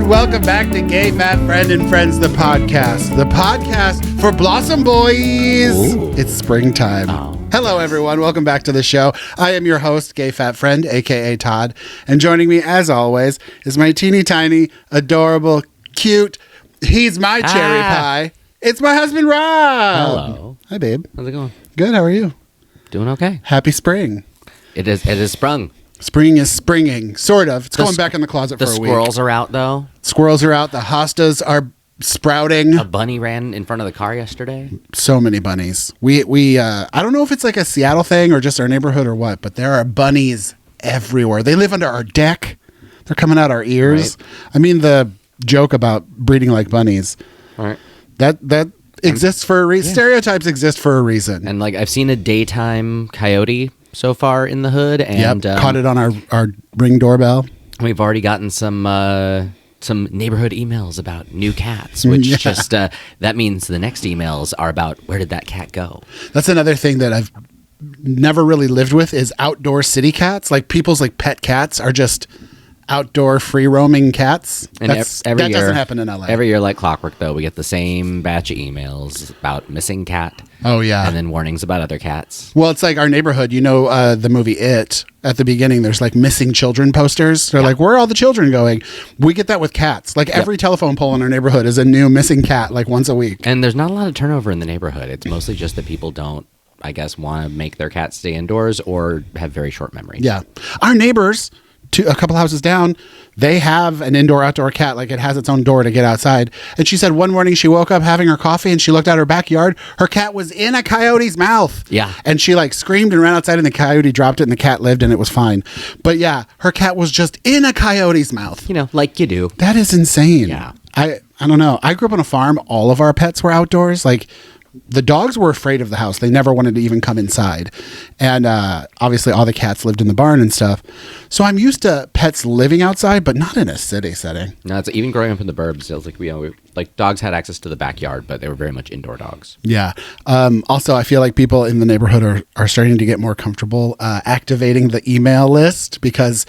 Welcome back to GFF and Friends, the podcast for Blossom Boys. Ooh. It's springtime. Oh. Hello, everyone. Welcome back to the show. I am your host, Gay Fat Friend, a.k.a. Todd. And joining me, as always, is my teeny tiny, adorable, cute, he's my cherry pie. It's my husband, Rob. Hello. Hi, babe. How's it going? Good. How are you? Doing okay. Happy spring. It is sprung. Spring is springing, sort of. It's going back in the closet for a week. The squirrels are out, though. Squirrels are out. The hostas are sprouting. A bunny ran in front of the car yesterday. So many bunnies. We I don't know if it's like a Seattle thing or just our neighborhood or what, but there are bunnies everywhere. They live under our deck. They're coming out our ears. Right. I mean, the joke about breeding like bunnies. All right. That exists for a reason. Yeah. Stereotypes exist for a reason. And like I've seen a daytime coyote so far in the hood, and caught it on our Ring doorbell. We've already gotten some neighborhood emails about new cats, which just that means the next emails are about where did that cat go. That's another thing that I've never really lived with is outdoor city cats. Like people's like pet cats are just outdoor free roaming cats. And every year, doesn't happen in LA. Every year, like clockwork, though, we get the same batch of emails about missing cat. Oh yeah, and then warnings about other cats. Well, it's like our neighborhood. You know, the movie It. At the beginning, there's like missing children posters. They're like, where are all the children going? We get that with cats. Like every telephone pole in our neighborhood is a new missing cat, like once a week. And there's not a lot of turnover in the neighborhood. It's mostly just that people don't, I guess, want to make their cats stay indoors or have very short memory. Yeah, our neighbors, a couple houses down, they have an indoor-outdoor cat. Like it has its own door to get outside. And she said one morning she woke up having her coffee and she looked out her backyard. Her cat was in a coyote's mouth. Yeah. And she like screamed and ran outside and the coyote dropped it and the cat lived and it was fine. But yeah, her cat was just in a coyote's mouth. You know, like you do. That is insane. Yeah. I don't know. I grew up on a farm. All of our pets were outdoors. Like the dogs were afraid of the house. They never wanted to even come inside. And obviously all the cats lived in the barn and stuff. So I'm used to pets living outside, but not in a city setting. No, it's even growing up in the burbs. It was like, like dogs had access to the backyard, but they were very much indoor dogs. Yeah. Also, I feel like people in the neighborhood are starting to get more comfortable activating the email list because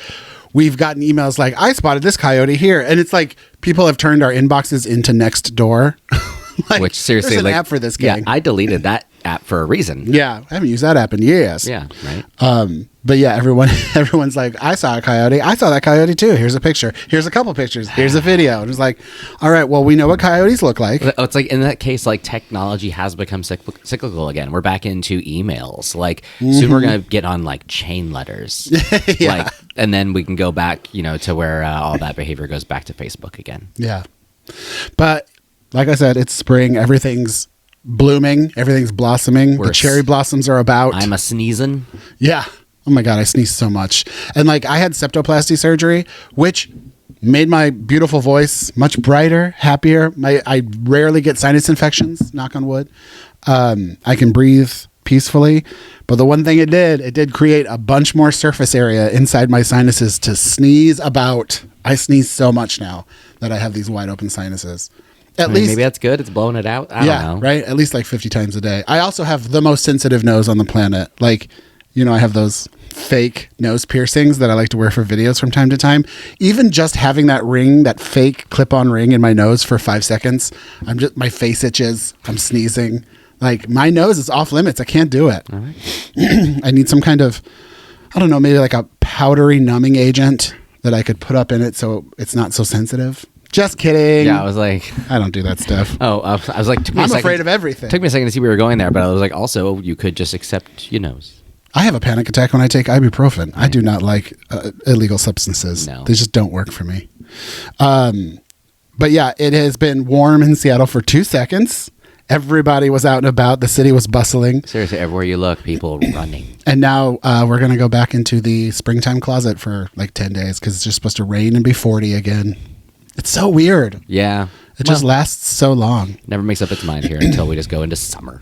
we've gotten emails like, I spotted this coyote here. And it's like people have turned our inboxes into Nextdoor. Like, which seriously, there's an app for this gang. Yeah, I deleted that app for a reason. Yeah, I haven't used that app in years. Yeah, right. But yeah, everyone's like, I saw a coyote. I saw that coyote too. Here's a picture. Here's a couple pictures. Here's a video. And it's like, all right, well, we know what coyotes look like. It's like in that case, like technology has become cyclical again. We're back into emails. Like soon we're gonna get on like chain letters. Yeah. Like, and then we can go back, to where all that behavior goes back to Facebook again. Yeah, but. Like I said, it's spring. Everything's blooming. Everything's blossoming. The cherry blossoms are about. I'm a sneezing. Yeah. Oh my God, I sneeze so much. And like I had septoplasty surgery, which made my beautiful voice much brighter, happier. I rarely get sinus infections, knock on wood. I can breathe peacefully. But the one thing it did create a bunch more surface area inside my sinuses to sneeze about. I sneeze so much now that I have these wide open sinuses. At least maybe that's good. It's blowing it out. I don't know. Right? At least like 50 times a day. I also have the most sensitive nose on the planet. Like, I have those fake nose piercings that I like to wear for videos from time to time. Even just having that ring, that fake clip-on ring in my nose for 5 seconds, my face itches. I'm sneezing. Like my nose is off limits. I can't do it. All right. I need some kind of, I don't know, maybe like a powdery numbing agent that I could put up in it so it's not so sensitive. Just kidding. Yeah, I was like, I don't do that stuff. Oh, I was like, I'm afraid of everything. Took me a second to see where we were going there, but I was like, also, you could just accept your nose. I have a panic attack when I take ibuprofen. Right. I do not like illegal substances. No. They just don't work for me. But yeah, it has been warm in Seattle for 2 seconds. Everybody was out and about. The city was bustling. Seriously, everywhere you look, people running. And now we're going to go back into the springtime closet for like 10 days because it's just supposed to rain and be 40 again. It's so weird. Yeah. It just lasts so long. Never makes up its mind here until we just go into summer.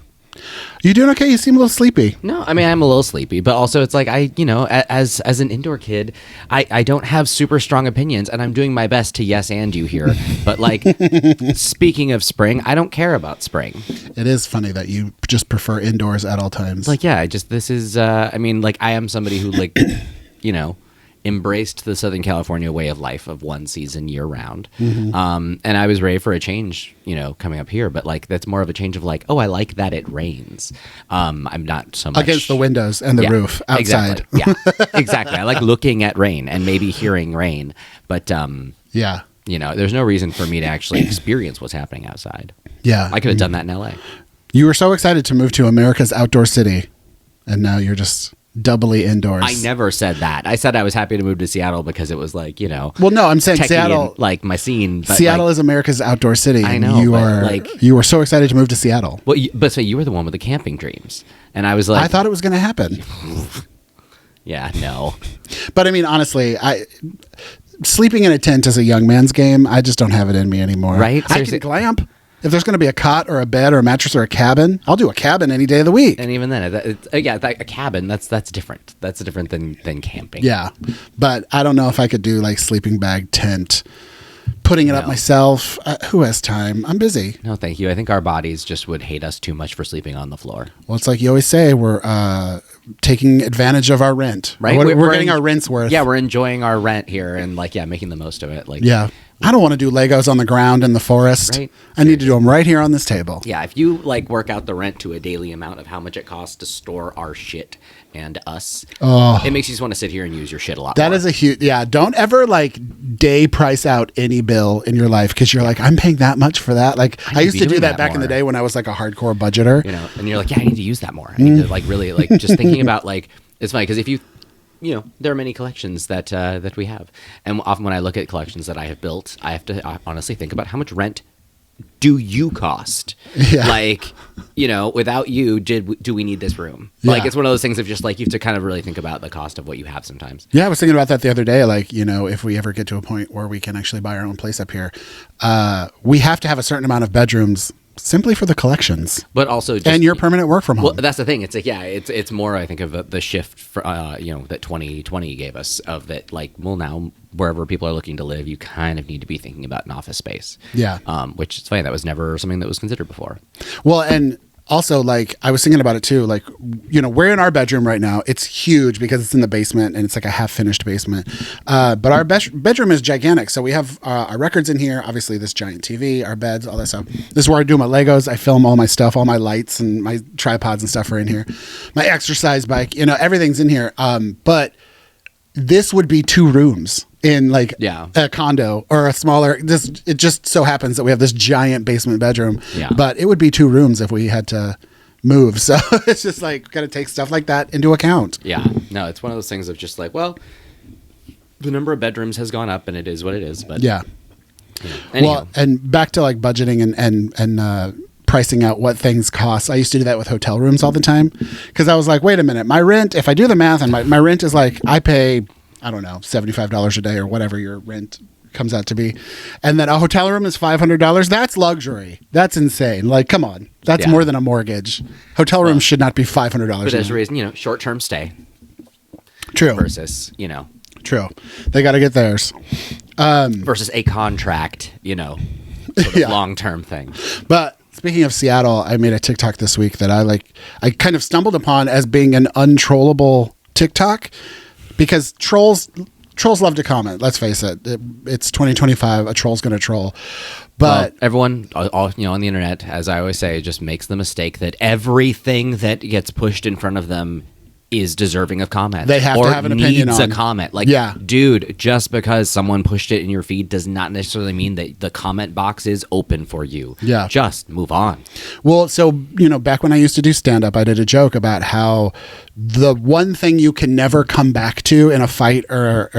You doing okay? You seem a little sleepy. No, I mean, I'm a little sleepy, but also it's like as an indoor kid, I don't have super strong opinions, and I'm doing my best to yes and you here. But like, speaking of spring, I don't care about spring. It is funny that you just prefer indoors at all times. Like, yeah, I am somebody who like, embraced the Southern California way of life of one season year round. Mm-hmm. And I was ready for a change, coming up here. But like that's more of a change of like, oh, I like that it rains. I'm not so much Against the windows and the roof outside. Exactly. Yeah, exactly. I like looking at rain and maybe hearing rain, but yeah. There's no reason for me to actually experience what's happening outside. Yeah. I could have done that in LA. You were so excited to move to America's outdoor city, and now you're just doubly indoors. I never said that. I said I was happy to move to Seattle because it was like, Well, no, I'm saying techie Seattle, and, like my scene. But Seattle is America's outdoor city. I and know, you were so excited to move to Seattle. Well, but so you were the one with the camping dreams, and I was like, I thought it was going to happen. Yeah, no. But I mean, honestly, sleeping in a tent is a young man's game. I just don't have it in me anymore. Right? I can glamp. If there's going to be a cot or a bed or a mattress or a cabin, I'll do a cabin any day of the week. And even then, a cabin, that's different. That's different than camping. Yeah. But I don't know if I could do like sleeping bag tent, putting it up myself. Who has time? I'm busy. No, thank you. I think our bodies just would hate us too much for sleeping on the floor. Well, it's like you always say, we're taking advantage of our rent. Right? We're getting our rent's worth. Yeah, we're enjoying our rent here and making the most of it. Like, yeah. I don't want to do Legos on the ground in the forest. Right. I need to do them right here on this table. Yeah, if you work out the rent to a daily amount of how much it costs to store our shit and us, it makes you just want to sit here and use your shit a lot more. That is a huge, don't ever day price out any bill in your life because you're like, I'm paying that much for that. Like I used to do that back in the day when I was like a hardcore budgeter. And you're like, yeah, I need to use that more. I need to really just thinking about it's funny because if you there are many collections that we have. And often when I look at collections that I have built, I have to honestly think about how much rent do you cost? Yeah. Without you, do we need this room? Yeah. It's one of those things of just you have to kind of really think about the cost of what you have sometimes. Yeah, I was thinking about that the other day. If we ever get to a point where we can actually buy our own place up here, we have to have a certain amount of bedrooms simply for the collections, but also and your permanent work from home. Well, that's the thing. It's it's more. I think of the shift for, that 2020 gave us of that. Now wherever people are looking to live, you kind of need to be thinking about an office space. Yeah. Which is funny. That was never something that was considered before. Well, and also I was thinking about it too. We're in our bedroom right now. It's huge because it's in the basement and it's like a half finished basement. But our bedroom is gigantic. So we have our records in here, obviously this giant TV, our beds, all that stuff. This is where I do my Legos. I film all my stuff, all my lights and my tripods and stuff are in here. My exercise bike, everything's in here. But this would be 2 rooms in a condo or a smaller, it just so happens that we have this giant basement bedroom, but it would be 2 rooms if we had to move. So it's just got to take stuff like that into account. Yeah, no, it's one of those things of just the number of bedrooms has gone up and it is what it is, but yeah. Well, and back to budgeting and pricing out what things cost. I used to do that with hotel rooms all the time because I was like, wait a minute, my rent, if I do the math and my rent is I pay, I don't know, $75 a day or whatever your rent comes out to be. And then a hotel room is $500. That's luxury. That's insane. Come on. That's more than a mortgage. Hotel rooms should not be $500. But there's a reason, short-term stay. True. Versus, True. They got to get theirs. Versus a contract, sort of long-term thing. But speaking of Seattle, I made a TikTok this week that I kind of stumbled upon as being an untrollable TikTok. Because trolls love to comment. Let's face it. It's 2025. A troll's going to troll. But everyone, on the internet, as I always say, just makes the mistake that everything that gets pushed in front of them is deserving of comment. They have to have an opinion on. Needs a comment. Dude, just because someone pushed it in your feed does not necessarily mean that the comment box is open for you. Yeah. Just move on. Well, so, back when I used to do stand-up, I did a joke about how the one thing you can never come back to in a fight or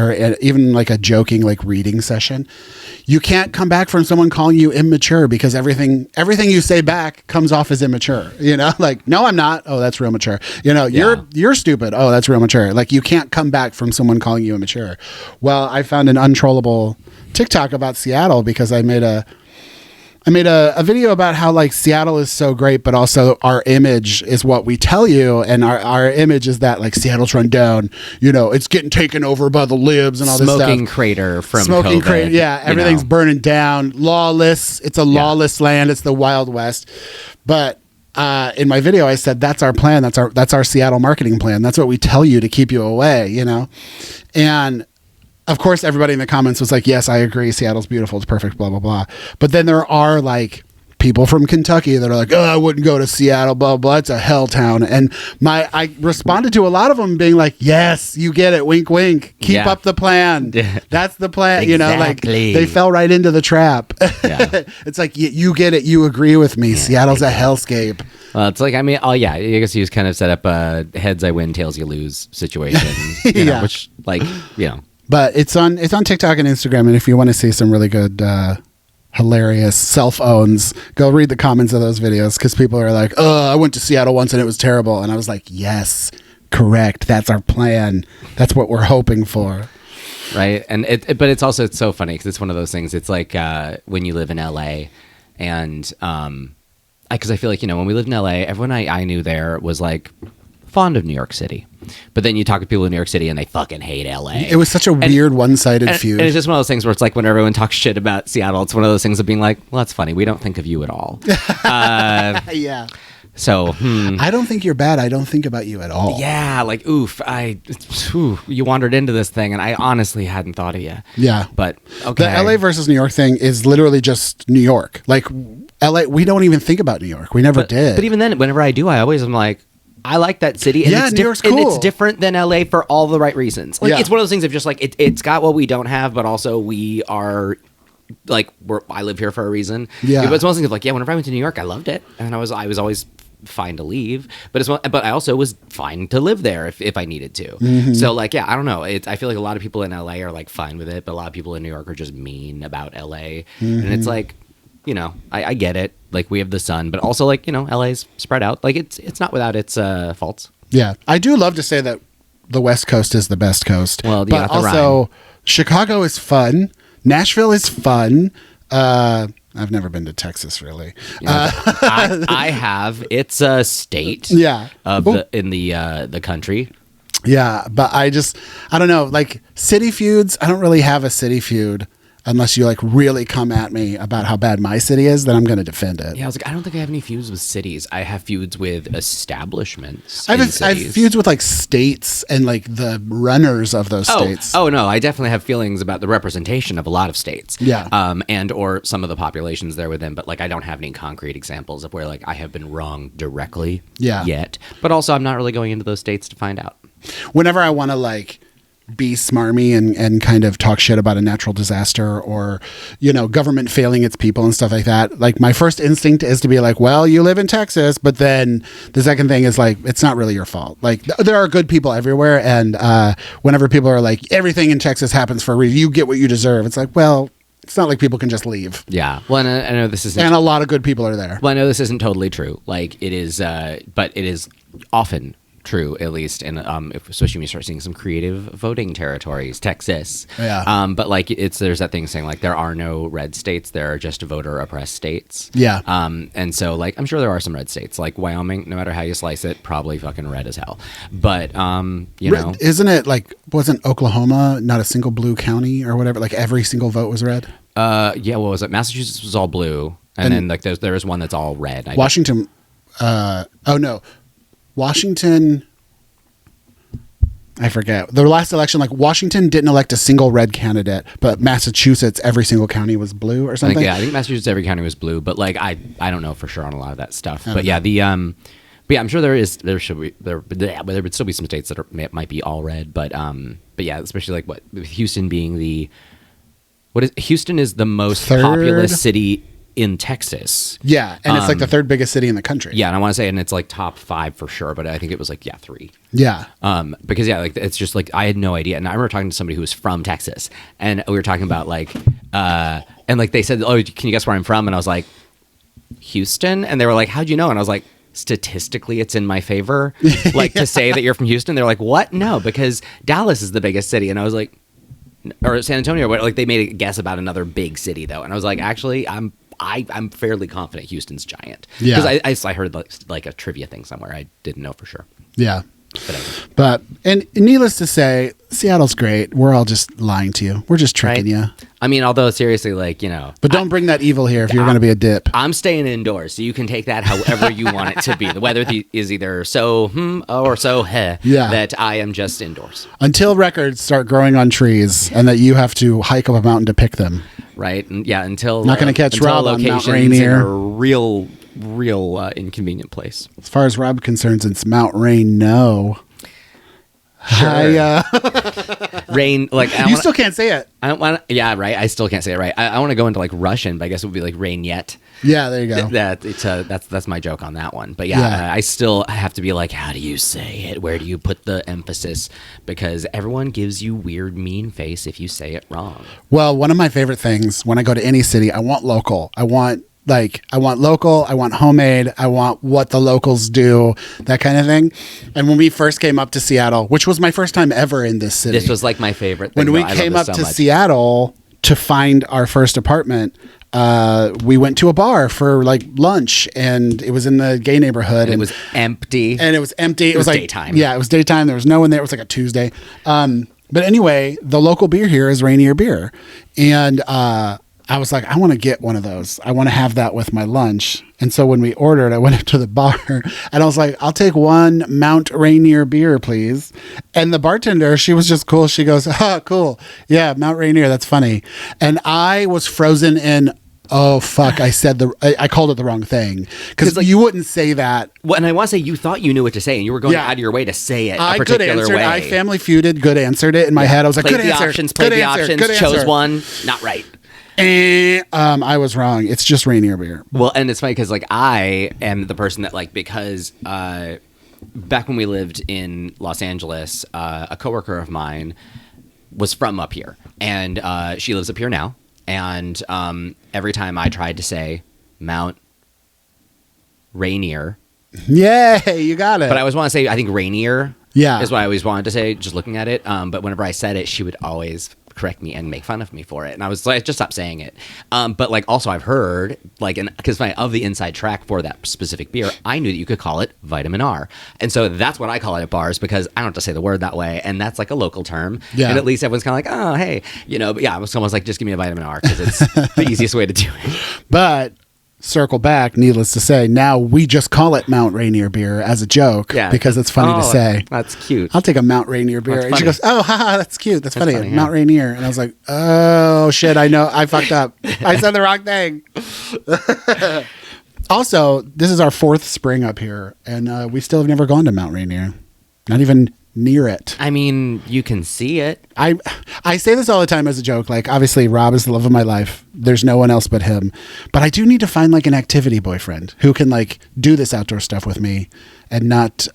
even a joking reading session, you can't come back from someone calling you immature because everything you say back comes off as immature. No, I'm not. Oh, that's real mature. You're stupid. Oh, that's real mature. You can't come back from someone calling you immature. Well, I found an untrollable TikTok about Seattle because I made a video about how Seattle is so great, but also our image is what we tell you, and our image is that Seattle's run down. It's getting taken over by the libs and all this stuff. Smoking crater from smoking COVID, crater. Yeah, everything's burning down. Lawless. It's a lawless land. It's the Wild West. But in my video, I said that's our plan. That's our Seattle marketing plan. That's what we tell you to keep you away. And of course, everybody in the comments was like, yes, I agree. Seattle's beautiful. It's perfect, blah, blah, blah. But then there are like people from Kentucky that are like, oh, I wouldn't go to Seattle, blah, blah. It's a hell town. And I responded to a lot of them being like, yes, you get it. Wink, wink. Keep up the plan. That's the plan. Exactly. You know, like they fell right into the trap. Yeah. It's like, you get it. You agree with me. Seattle's a hellscape. Well, it's like, I mean, I guess you just kind of set up a heads I win, tails you lose situation, you know, which, like, you know. But it's on TikTok and Instagram, and if you want to see some really good, hilarious self-owns, go read the comments of those videos, because people are like, oh, I went to Seattle once and it was terrible. And I was like, yes, correct. That's our plan. That's what we're hoping for. Right. And but it's also, it's so funny because it's one of those things. It's like when you live in LA and because I feel like, you know, when we lived in LA, everyone I knew there was like fond of New York City. But then you talk to people in New York City and they fucking hate LA. It was such a weird one-sided feud. And it's just one of those things where it's like when everyone talks shit about Seattle, it's one of those things of being like, well, that's funny. We don't think of you at all. Yeah. So I don't think you're bad. I don't think about you at all. Yeah, like oof, you wandered into this thing, and I honestly hadn't thought of you. Yeah, but okay. The LA versus New York thing is literally just New York. Like LA, we don't even think about New York. We never did. But even then, whenever I do, I always am like, I like that city. And New York's cool. And it's different than LA for all the right reasons. Like it's one of those things of just like it's got what we don't have, but also we are. Like I live here for a reason. Yeah, but it's one of those things of like, yeah. Whenever I went to New York, I loved it, and I was always fine to leave, but I also was fine to live there if I needed to. Mm-hmm. So like, yeah, I don't know. I feel like a lot of people in LA are like fine with it, but a lot of people in New York are just mean about LA, and it's like, you know, I get it. Like we have the sun, but also like, you know, LA's spread out. Like it's not without its faults. Yeah, I do love to say that the West Coast is the best coast. Well, but also rhyme. Chicago is fun. Nashville is fun. I've never been to Texas, really. Yeah, I have. It's a state. Yeah. In the country. Yeah, but I don't know. Like city feuds, I don't really have a city feud unless you like really come at me about how bad my city is. Then I'm going to defend it. Yeah, I was like, I don't think I have any feuds with cities. I have feuds with establishments. I have feuds with like states and like the runners of those states. Oh no, I definitely have feelings about the representation of a lot of states. Yeah. And or some of the populations there within, but like I don't have any concrete examples of where like I have been wrong directly. Yet. But also I'm not really going into those states to find out. Whenever I want to like be smarmy and kind of talk shit about a natural disaster or, you know, government failing its people and stuff like that, like my first instinct is to be like, well, you live in Texas, but then the second thing is like, it's not really your fault. Like there are good people everywhere, and whenever people are like, everything in Texas happens for a reason, you get what you deserve, it's like, well, it's not like people can just leave. Yeah. Well, I know this isn't... And a lot of good people are there. Well, I know this isn't totally true. Like it is, but it is often true, at least, and especially when you start seeing some creative voting territories, Texas. Yeah. But like there's that thing saying like there are no red states, there are just voter oppressed states. Yeah. And so like I'm sure there are some red states, like Wyoming. No matter how you slice it, probably fucking red as hell. But you know, isn't it like wasn't Oklahoma not a single blue county or whatever? Like every single vote was red. Yeah. What was it? Massachusetts was all blue, and then like there is one that's all red. Washington. Oh no. Washington, I forget. The last election, like Washington didn't elect a single red candidate, but Massachusetts, every single county was blue or something. I think Massachusetts, every county was blue, but like I don't know for sure on a lot of that stuff. But yeah, but yeah, I'm sure there would still be some states that might be all red, but yeah, especially like Houston being Houston is the most populous city in Texas. Yeah, and it's like the third biggest city in the country. Yeah, and I want to say, and it's like top 5 for sure, but I think it was like 3. Yeah. Because yeah, like it's just like I had no idea, and I remember talking to somebody who was from Texas, and we were talking about like, and like they said, oh, can you guess where I'm from? And I was like, Houston, and they were like, how'd you know? And I was like, statistically, it's in my favor, like to say that you're from Houston. They're like, what? No, because Dallas is the biggest city, and I was like, or San Antonio, but like they made a guess about another big city though, and I was like, actually, I'm fairly confident Houston's giant. Yeah. Because I heard like a trivia thing somewhere. I didn't know for sure. Yeah. But and needless to say, Seattle's great. We're all just lying to you. We're just tricking you. I mean, although seriously, like, But don't bring that evil here if you're going to be a dip. I'm staying indoors, so you can take that however you want it to be. The weather is either so or so that I am just indoors. Until records start growing on trees and that you have to hike up a mountain to pick them. Right. And yeah, until not going to catch Rob on Mount Rainier. In a real inconvenient place. As far as Rob concerns, it's Mount Rain. No. Sure. Rain, like you still can't say it. I don't want. Yeah, right. I still can't say it right. I want to go into like Russian, but I guess it would be like rain yet. Yeah, there you go. That's my joke on that one. But yeah, I still have to be like, how do you say it? Where do you put the emphasis? Because everyone gives you weird mean face if you say it wrong. Well, one of my favorite things when I go to any city, I want local. I want local, I want homemade, I want what the locals do, that kind of thing. And when we first came up to Seattle, which was my first time ever in this city. This was like my favorite thing. When we came up to Seattle to find our first apartment, we went to a bar for like lunch, and it was in the gay neighborhood. And it was empty. It was like daytime. Yeah, it was daytime. There was no one there. It was like a Tuesday. But anyway, the local beer here is Rainier Beer. And I was like, I want to get one of those. I want to have that with my lunch. And so when we ordered, I went up to the bar and I was like, I'll take one Mount Rainier beer, please. And the bartender, she was just cool. She goes, oh, cool. Yeah, Mount Rainier. That's funny. And I was frozen in, oh, fuck. I called it the wrong thing. Because you wouldn't say that. Well, and I want to say you thought you knew what to say and you were going out of your way to say it a particular way. I Family Feuded, good answered it in my head. I was like, played good answer. Played the options, chose one, not right. I was wrong. It's just Rainier Beer. Well, and it's funny because like I am the person that like because back when we lived in Los Angeles, a coworker of mine was from up here, and she lives up here now. And every time I tried to say Mount Rainier, yay, you got it. But I always want to say I think Rainier. Yeah, is what I always wanted to say, just looking at it. But whenever I said it, she would always correct me and make fun of me for it, and I was like, just stop saying it. But like, also I've heard like, because of the inside track for that specific beer, I knew that you could call it vitamin R, and so that's what I call it at bars because I don't have to say the word that way, and that's like a local term. Yeah, and at least everyone's kind of like, oh, hey, But yeah, someone's like, just give me a vitamin R because it's the easiest way to do it. But circle back, needless to say, now we just call it Mount Rainier Beer as a joke because it's funny to say. That's cute. I'll take a Mount Rainier Beer. And she goes, oh, haha, that's cute. That's funny. Yeah. Mount Rainier. And I was like, oh, shit, I know. I fucked up. I said the wrong thing. Also, this is our fourth spring up here, and we still have never gone to Mount Rainier. Not even near it. I mean, you can see it. I say this all the time as a joke. Like, obviously, Rob is the love of my life. There's no one else but him. But I do need to find like an activity boyfriend who can like do this outdoor stuff with me and not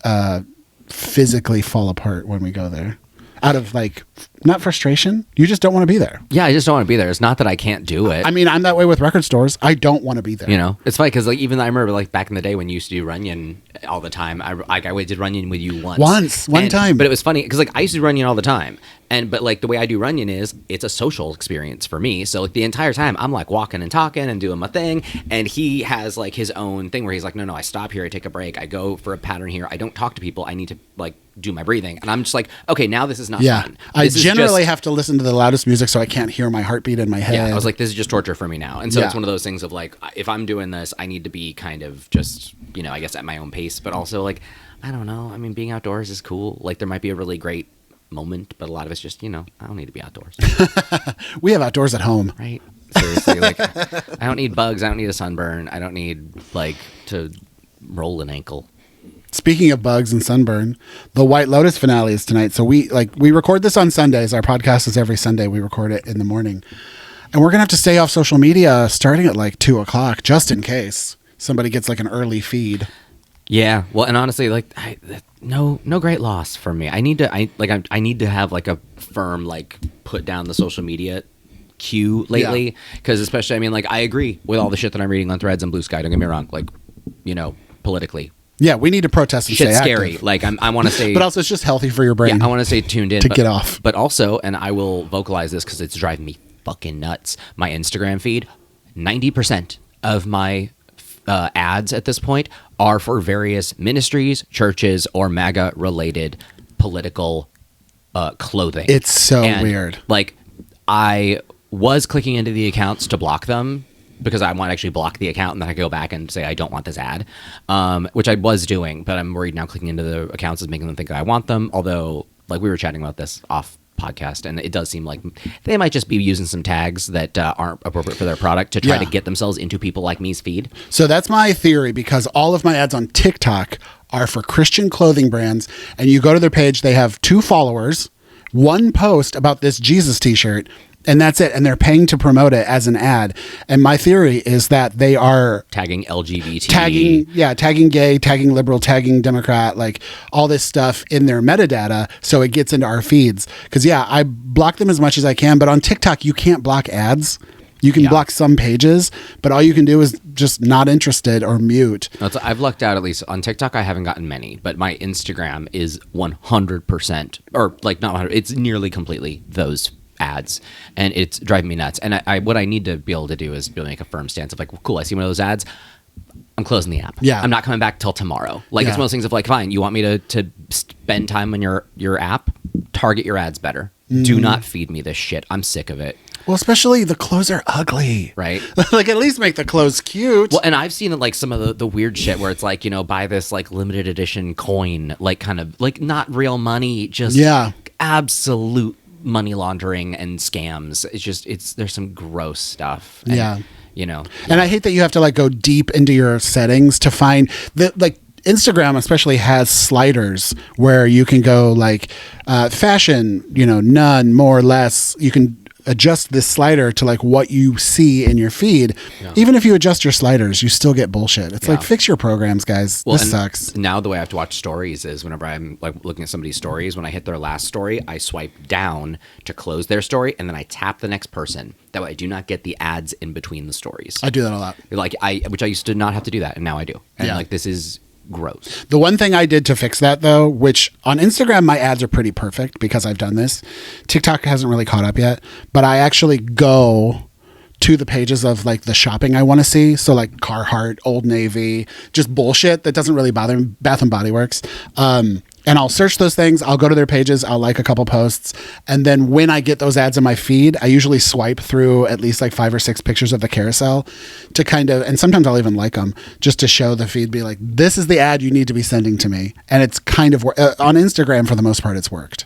physically fall apart when we go there. Out of like, not frustration. You just don't want to be there. Yeah, I just don't want to be there. It's not that I can't do it. I mean, I'm that way with record stores. I don't want to be there. It's funny because like even I remember like back in the day when you used to do Runyon all the time. I did Runyon with you once. One time. But it was funny because like I used to do Runyon all the time. But like the way I do Runyon is it's a social experience for me. So like the entire time I'm like walking and talking and doing my thing, and he has like his own thing where he's like, no, I stop here, I take a break, I go for a pattern here, I don't talk to people, I need to like do my breathing, and I'm just like, okay, now this is not fun. I generally have to listen to the loudest music so I can't hear my heartbeat in my head. Yeah, I was like, this is just torture for me now, and so it's one of those things of like, if I'm doing this, I need to be kind of just I guess at my own pace, but also like, I don't know. I mean, being outdoors is cool. Like there might be a really great moment, but a lot of it's just I don't need to be outdoors. We have outdoors at home, right? Seriously, like I don't need bugs, I don't need a sunburn, I don't need like to roll an ankle. Speaking of bugs and sunburn, the White Lotus finale is tonight. So we record this on Sundays. Our podcast is every Sunday. We record it in the morning, and we're gonna have to stay off social media starting at like 2:00 just in case somebody gets like an early feed. Yeah, well, and honestly, like no great loss for me. I need to have like a firm like put down the social media queue lately, because especially, I mean, like I agree with all the shit that I'm reading on Threads and Blue Sky. Don't get me wrong, like politically. Yeah, we need to protest and shit's stay scary. active. Like I want to stay, but also it's just healthy for your brain. Yeah, I want to stay tuned in to get off. But also, and I will vocalize this because it's driving me fucking nuts. My Instagram feed, 90% of my ads at this point are for various ministries, churches, or MAGA related political clothing. It's so And, weird. Like, I was clicking into the accounts to block them because I want to actually block the account and then I go back and say I don't want this ad, which I was doing, but I'm worried now clicking into the accounts is making them think I want them. Although, like, we were chatting about this off podcast, and it does seem like they might just be using some tags that aren't appropriate for their product to try to get themselves into people like me's feed. So that's my theory, because all of my ads on TikTok are for Christian clothing brands, and you go to their page, they have 2 followers, 1 post about this Jesus t-shirt, and that's it. And they're paying to promote it as an ad. And my theory is that they are tagging LGBT, tagging gay, tagging liberal, tagging Democrat, like all this stuff in their metadata, so it gets into our feeds. Because I block them as much as I can, but on TikTok you can't block ads. You can block some pages, but all you can do is just not interested or mute. I've lucked out, at least on TikTok. I haven't gotten many, but my Instagram is 100%, or like not 100. It's nearly completely those ads, and it's driving me nuts. And I what I need to be able to do is be able to make a firm stance of like, well, cool, I see one of those ads, I'm closing the app. I'm not coming back till tomorrow. Like, it's one of those things of like, fine, you want me to spend time on your app, target your ads better. Do not feed me this shit. I'm sick of it. Well, especially the clothes are ugly, right? Like, at least make the clothes cute. Well, and I've seen like some of the weird shit where it's like, buy this like limited edition coin, like kind of like not real money, just absolute money laundering and scams. There's some gross stuff. And, and I hate that you have to like go deep into your settings to find like Instagram especially has sliders where you can go like fashion, none, more, less. You can adjust this slider to like what you see in your feed. Even if you adjust your sliders, you still get bullshit. It's like, fix your programs, guys. This sucks. Now the way I have to watch stories is whenever I'm like looking at somebody's stories, when I hit their last story, I swipe down to close their story, and then I tap the next person. That way I do not get the ads in between the stories. I do that a lot. Which I used to not have to do that, and now I do. And like, this is gross. The one thing I did to fix that, though, which on Instagram my ads are pretty perfect because I've done this. TikTok hasn't really caught up yet, but I actually go to the pages of like the shopping I want to see. So like Carhartt, Old Navy, just bullshit that doesn't really bother me. Bath and Body Works. And I'll search those things. I'll go to their pages. I'll like a couple posts. And then when I get those ads in my feed, I usually swipe through at least like 5 or 6 pictures of the carousel to kind of, and sometimes I'll even like them just to show the feed, be like, this is the ad you need to be sending to me. And it's kind of, on Instagram for the most part, it's worked.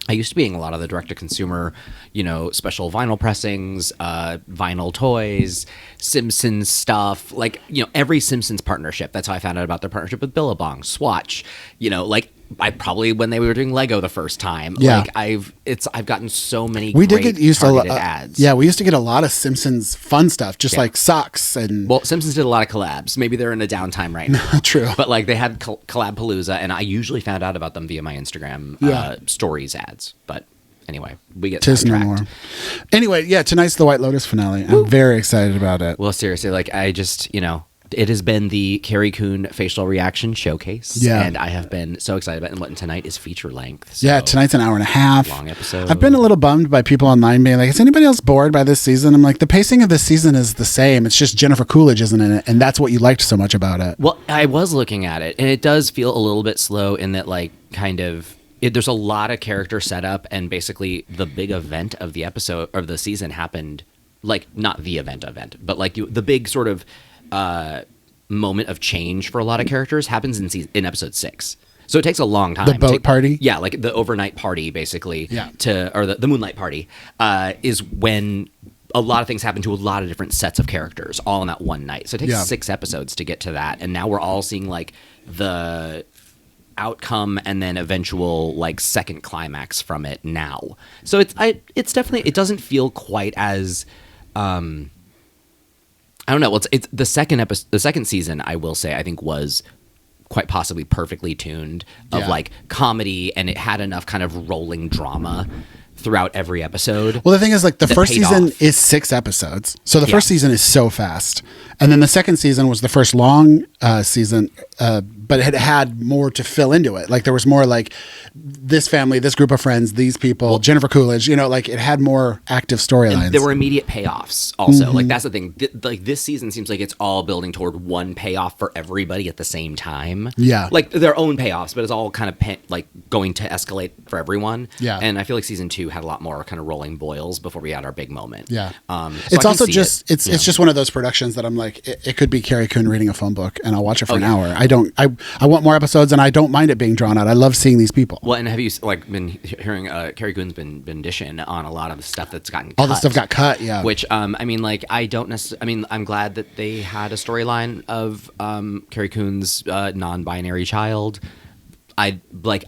I used to be in a lot of the direct-to-consumer, special vinyl pressings, vinyl toys, Simpsons stuff, like, every Simpsons partnership. That's how I found out about their partnership with Billabong, Swatch, like, I probably when they were doing Lego the first time. Like I've gotten so many targeted ads. Yeah, we used to get a lot of Simpsons fun stuff, just like socks and. Well, Simpsons did a lot of collabs. Maybe they're in a downtime right now. True, but like they had Collabpalooza, and I usually found out about them via my Instagram stories ads. But anyway, we get no more. Anyway, tonight's the White Lotus finale. I'm very excited about it. Well, seriously, like I just it has been the Carrie Coon facial reaction showcase. Yeah. And I have been so excited about it. And tonight is feature length. So yeah, tonight's an hour and a half. Long episode. I've been a little bummed by people online being like, is anybody else bored by this season? I'm like, the pacing of this season is the same. It's just Jennifer Coolidge isn't in it. And that's what you liked so much about it. Well, I was looking at it, and it does feel a little bit slow in that, like, kind of, there's a lot of character setup, and basically the big event of the episode, or the season happened, like, not the event, but like the big sort of, moment of change for a lot of characters happens in episode 6. So it takes a long time. The boat party? Yeah, like the overnight party, basically. Yeah. Or the moonlight party is when a lot of things happen to a lot of different sets of characters all in that one night. So it takes 6 episodes to get to that. And now we're all seeing like the outcome and then eventual like second climax from it now. So it's definitely, it doesn't feel quite as I don't know. Well, it's the second episode, the second season, I will say, I think was quite possibly perfectly tuned of like comedy, and it had enough kind of rolling drama throughout every episode. Well, the thing is, like, the first season is 6 episodes. So the first season is so fast. And then the second season was the first long season, but it had more to fill into it. Like there was more like this family, this group of friends, these people, Jennifer Coolidge, you know, like it had more active storylines. There were immediate payoffs also. Like that's the thing. Like this season seems like it's all building toward one payoff for everybody at the same time. Yeah. Like their own payoffs, but it's all kind of like going to escalate for everyone. Yeah. And I feel like season 2 had a lot more kind of rolling boils before we had our big moment. Yeah. So it's I also can see just, it. it's just one of those productions that I'm like, it could be Carrie Coon reading a phone book and I'll watch it for an hour. I want more episodes and I don't mind it being drawn out. I love seeing these people. Well, and have you like been hearing Carrie Coon's been dishing on a lot of the stuff that's gotten cut. All the stuff got cut, yeah. Which I mean, like I don't necessarily. I mean, I'm glad that they had a storyline of Carrie Coon's non-binary child. I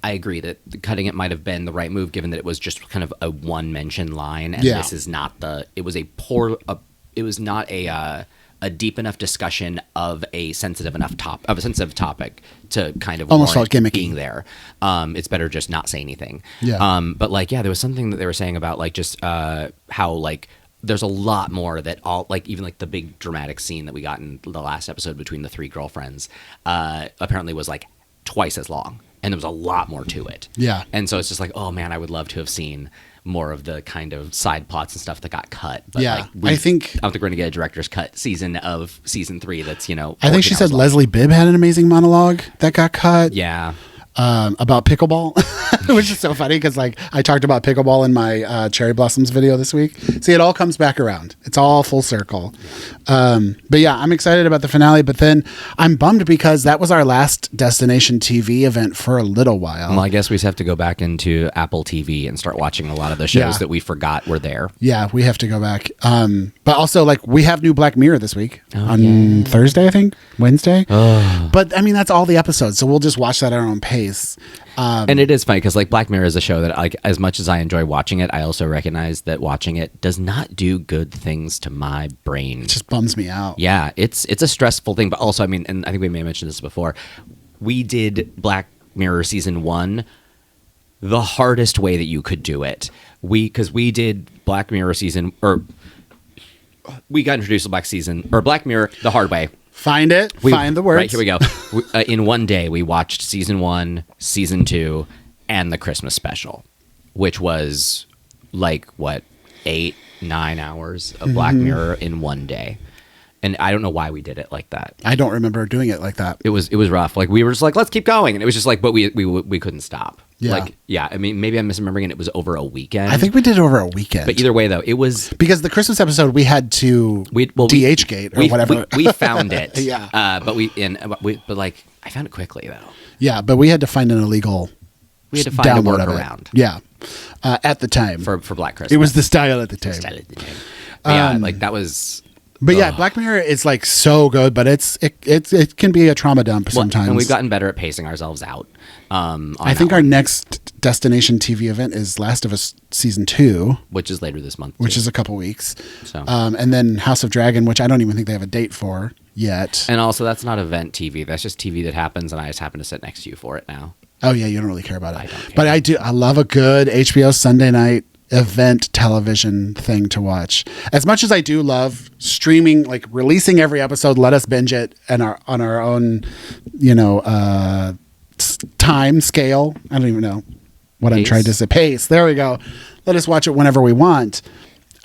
agree that cutting it might have been the right move, given that it was just kind of a one mention line, and this is not it was not a deep enough discussion of a sensitive topic to kind of almost felt gimmicky being there. It's better just not say anything. Yeah. But like, yeah, there was something that they were saying about like just how like there's a lot more that all like even like the big dramatic scene that we got in the last episode between the 3 girlfriends apparently was like twice as long, and there was a lot more to it. Yeah. And so it's just like, oh man, I would love to have seen more of the kind of side plots and stuff that got cut. But yeah, like, I think we're going to get a director's cut season of season 3. That's, you know, I think she 14 said hours long. Leslie Bibb had an amazing monologue that got cut. Yeah. About pickleball, which is so funny because like I talked about pickleball in my Cherry Blossoms video this week. See, it all comes back around. It's all full circle. But yeah, I'm excited about the finale, but then I'm bummed because that was our last Destination TV event for a little while. Well, I guess we just have to go back into Apple TV and start watching a lot of the shows that we forgot were there. Yeah, we have to go back. But also like we have new Black Mirror this week on Thursday, I think, Wednesday. But I mean, that's all the episodes. So we'll just watch that at our own pace. And it is funny because like Black Mirror is a show that like as much as I enjoy watching it, I also recognize that watching it does not do good things to my brain. It just bums me out. Yeah, it's a stressful thing, but also I mean, and I think we may have mentioned this before, we did Black Mirror season 1 the hardest way that you could do it. Because we did Black Mirror season, or we got introduced to Black Mirror the hard way. Find the words. Right, here we go. In one day, we watched season 1, season 2, and the Christmas special, which was like, 8-9 hours of Black Mirror in one day. And I don't know why we did it like that. I don't remember doing it like that. It was rough. Like we were just like, let's keep going, and it was just like, but we couldn't stop. Yeah. Like, yeah. I mean, maybe I'm misremembering, and it was over a weekend. I think we did it over a weekend. But either way, though, it was because the Christmas episode we had to DHgate or whatever. We found it. Yeah. But like I found it quickly though. Yeah, but we had to find an illegal. We had to find a download of it. workaround. Yeah. At the time for Black Christmas. it was the style at the time. Yeah, like that was. But yeah, Black Mirror is like so good, but it can be a trauma dump sometimes. And we've gotten better at pacing ourselves out. I think our next Destination TV event is Last of Us season 2, which is later this month, which is a couple weeks. So, and then House of Dragon, which I don't even think they have a date for yet. And also, that's not event TV. That's just TV that happens, and I just happen to sit next to you for it now. Oh yeah, you don't really care about it. I don't care. But I do. I love a good HBO Sunday night event television thing to watch. As much as I do love streaming, like releasing every episode, let us binge it and on our own, time scale. I don't even know what I'm trying to say. Pace. There we go. Let us watch it whenever we want.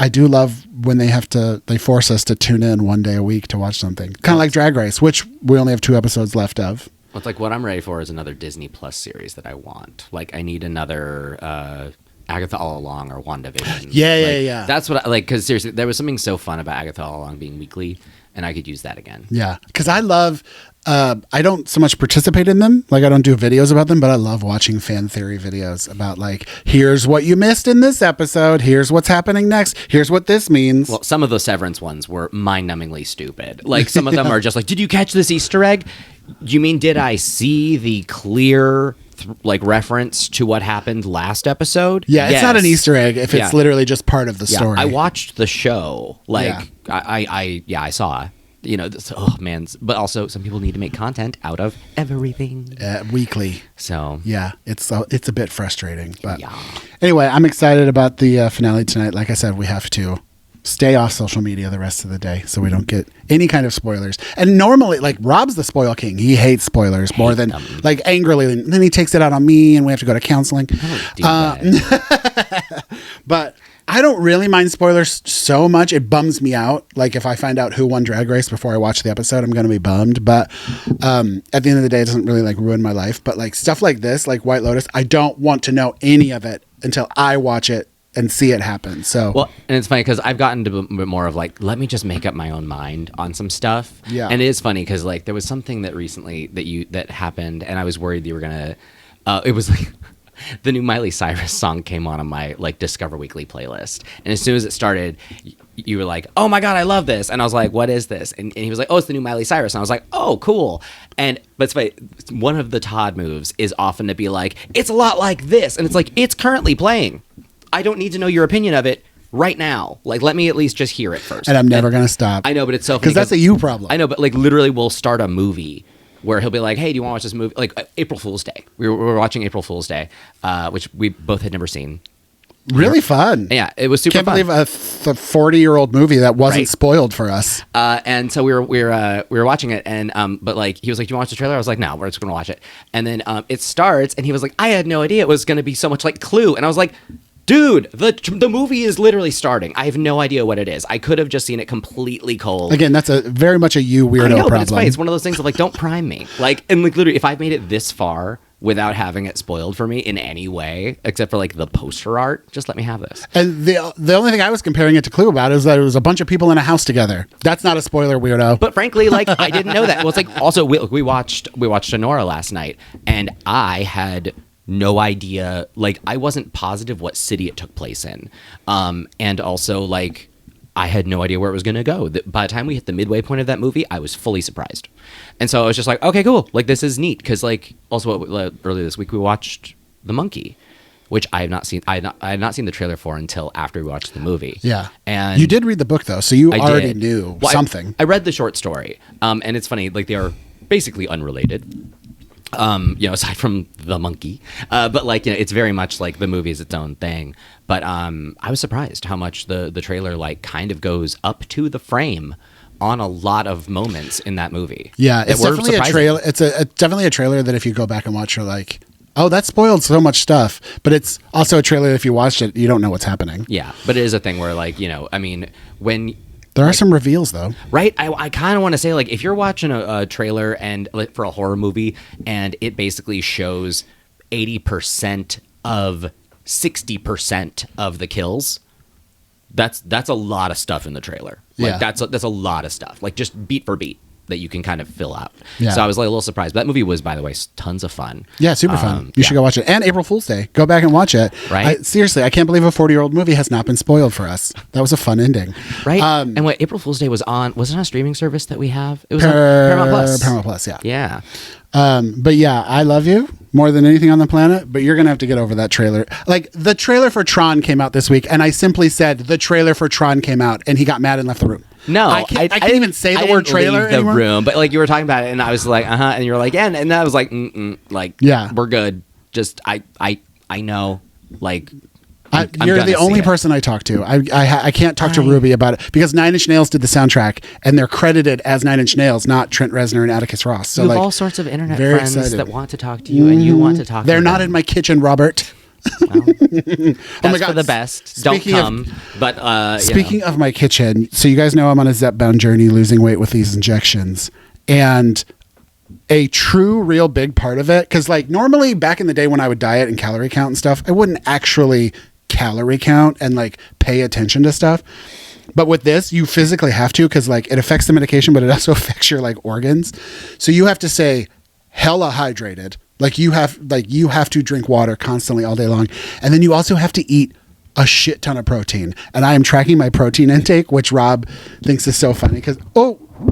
I do love when they force us to tune in one day a week to watch something. Kind of like Drag Race, which we only have 2 episodes left of. Well, it's like what I'm ready for is another Disney Plus series that I want. Like I need another Agatha All Along or WandaVision. Yeah. That's what I like, because seriously, there was something so fun about Agatha All Along being weekly, and I could use that again. Yeah, because I love, I don't so much participate in them, like I don't do videos about them, but I love watching fan theory videos about like, here's what you missed in this episode, here's what's happening next, here's what this means. Well, some of the Severance ones were mind-numbingly stupid. Like some of them are just like, did you catch this Easter egg? You mean, did I see the clear reference to what happened last episode? Yeah, it's not an Easter egg if it's literally just part of the story. I watched the show. I saw. Oh man! But also, some people need to make content out of everything weekly. So yeah, it's a bit frustrating. But anyway, I'm excited about the finale tonight. Like I said, we have to stay off social media the rest of the day so we don't get any kind of spoilers. And normally, like, Rob's the spoil king. He hates spoilers more than like angrily. And then he takes it out on me, and we have to go to counseling. But I don't really mind spoilers so much. It bums me out. Like, if I find out who won Drag Race before I watch the episode, I'm going to be bummed. But at the end of the day, it doesn't really like ruin my life. But like stuff like this, like White Lotus, I don't want to know any of it until I watch it and see it happen. So, well, and it's funny because I've gotten to a bit more of like, let me just make up my own mind on some stuff. Yeah. And it is funny because like there was something that recently that happened, and I was worried you were gonna. It was like the new Miley Cyrus song came on my like Discover Weekly playlist, and as soon as it started, you were like, "Oh my god, I love this!" And I was like, "What is this?" And he was like, "Oh, it's the new Miley Cyrus." And I was like, "Oh, cool." But it's funny, one of the Todd moves is often to be like, "It's a lot like this," and it's like, it's currently playing. I don't need to know your opinion of it right now. Like, let me at least just hear it first. And I'm never going to stop. I know, but it's so funny. Because that's a you problem. I know, but like literally we'll start a movie where he'll be like, hey, do you want to watch this movie? Like April Fool's Day. We were watching April Fool's Day, which we both had never seen. Really fun. Yeah, it was super fun. fun. Can't believe a 40-year-old movie that wasn't spoiled for us. And so we were watching it, and but like he was like, "Do you want to watch the trailer?" I was like, "No, we're just going to watch it." And then it starts, and he was like, "I had no idea it was going to be so much like Clue," and I was like, dude, the movie is literally starting. I have no idea what it is. I could have just seen it completely cold. Again, that's very much a you weirdo problem. But it's funny. It's one of those things of like, don't prime me. Like, and like literally, if I've made it this far without having it spoiled for me in any way, except for like the poster art, just let me have this. And the only thing I was comparing it to Clue about is that it was a bunch of people in a house together. That's not a spoiler, weirdo. But frankly, like, I didn't know that. Well, it's like also we watched Sonora last night, and I had no idea, like I wasn't positive what city it took place in, and also like I had no idea where it was going to go. By the time we hit the midway point of that movie, I was fully surprised, and so I was just like, okay, cool, like this is neat. Because like also earlier this week we watched The Monkey, which I have not seen. I had not seen the trailer for until after we watched the movie. Yeah, and you did read the book though, so you already knew something. I read the short story, and it's funny, like they are basically unrelated. Aside from The Monkey, but like, it's very much like the movie is its own thing. But I was surprised how much the trailer like kind of goes up to the frame on a lot of moments in that movie. Yeah, it's definitely a trailer. It's definitely a trailer that if you go back and watch, you're like, oh, that spoiled so much stuff. But it's also a trailer that if you watched it, you don't know what's happening. Yeah, but it is a thing where like, I mean, when there are some reveals though, right? I kind of want to say like if you're watching a trailer and like, for a horror movie and it basically shows 80% of 60% of the kills, that's a lot of stuff in the trailer. Like that's a lot of stuff. Like just beat for beat that you can kind of fill out. Yeah. So I was like a little surprised. But that movie was, by the way, tons of fun. Yeah, super fun. You should go watch it. And April Fool's Day. Go back and watch it. Right. Seriously, I can't believe a 40-year-old movie has not been spoiled for us. That was a fun ending. Right. And what April Fool's Day was it on a streaming service that we have? It was on Paramount Plus. Paramount Plus, yeah. Yeah. But yeah, I love you more than anything on the planet, but you're going to have to get over that trailer. Like, the trailer for Tron came out this week, and I simply said, the trailer for Tron came out, and he got mad and left the room. No, I can't even say the word trailer anymore. Room, but like you were talking about it, and I was like, and you were like, and I was like, like, yeah, we're good. Just I know, like, you're the only person I talk to. I can't talk to Ruby about it because Nine Inch Nails did the soundtrack, and they're credited as Nine Inch Nails, not Trent Reznor and Atticus Ross. So you have like, all sorts of internet friends that want to talk to you, and you want to talk. They're to not them. in my kitchen, Robert. Well, that's for the best. Don't come. Speaking of my kitchen, so you guys know I'm on a Zep-bound journey, losing weight with these injections, and a true, real big part of it, because like normally back in the day when I would diet and calorie count and stuff, I wouldn't actually calorie count and like pay attention to stuff. But with this, you physically have to, because like it affects the medication, but it also affects your like organs. So you have to say hella hydrated. Like you have to drink water constantly all day long. And then you also have to eat a shit ton of protein. And I am tracking my protein intake, which Rob thinks is so funny because,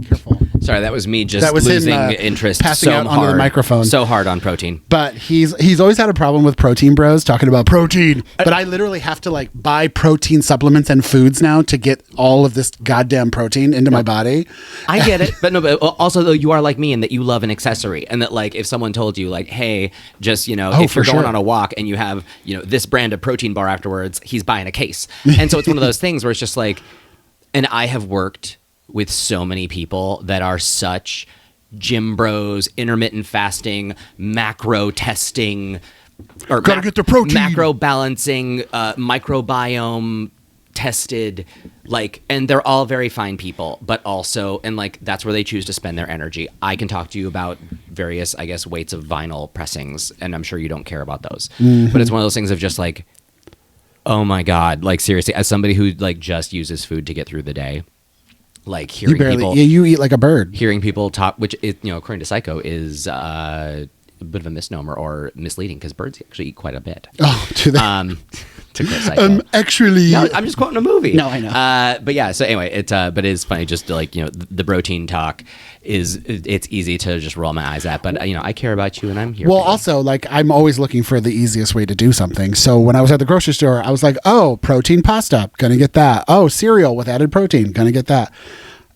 careful. Sorry, that was me just losing interest passing out onto the microphone. So hard on protein. But he's always had a problem with protein bros talking about protein. But I literally have to like buy protein supplements and foods now to get all of this goddamn protein into my body. I get it. But also though, you are like me in that you love an accessory, and that like if someone told you like, hey, just if you're going on a walk and you have this brand of protein bar afterwards, he's buying a case. And so it's one of those things where it's just like, And I have worked with so many people that are such gym bros, intermittent fasting, macro testing, or Gotta get the protein. macro balancing, microbiome tested, like, and they're all very fine people, but also, and like, that's where they choose to spend their energy. I can talk to you about various, I guess, weights of vinyl pressings, and I'm sure you don't care about those. But it's one of those things of just like, oh my God, like seriously, as somebody who like just uses food to get through the day, like hearing people, you eat like a bird. hearing people talk, which is, according to Psycho, is a bit of a misnomer or misleading because birds actually eat quite a bit. Oh, do they? To quote Psycho. Actually, No, I'm just quoting a movie. No, I know. But yeah, so anyway, but it's funny just to, like, the protein talk it's easy to just roll my eyes at, but I care about you and I'm here. Well, for you. also, like, I'm always looking for the easiest way to do something. So when I was at the grocery store, I was like, oh, protein pasta, gonna get that. Oh, cereal with added protein, gonna get that.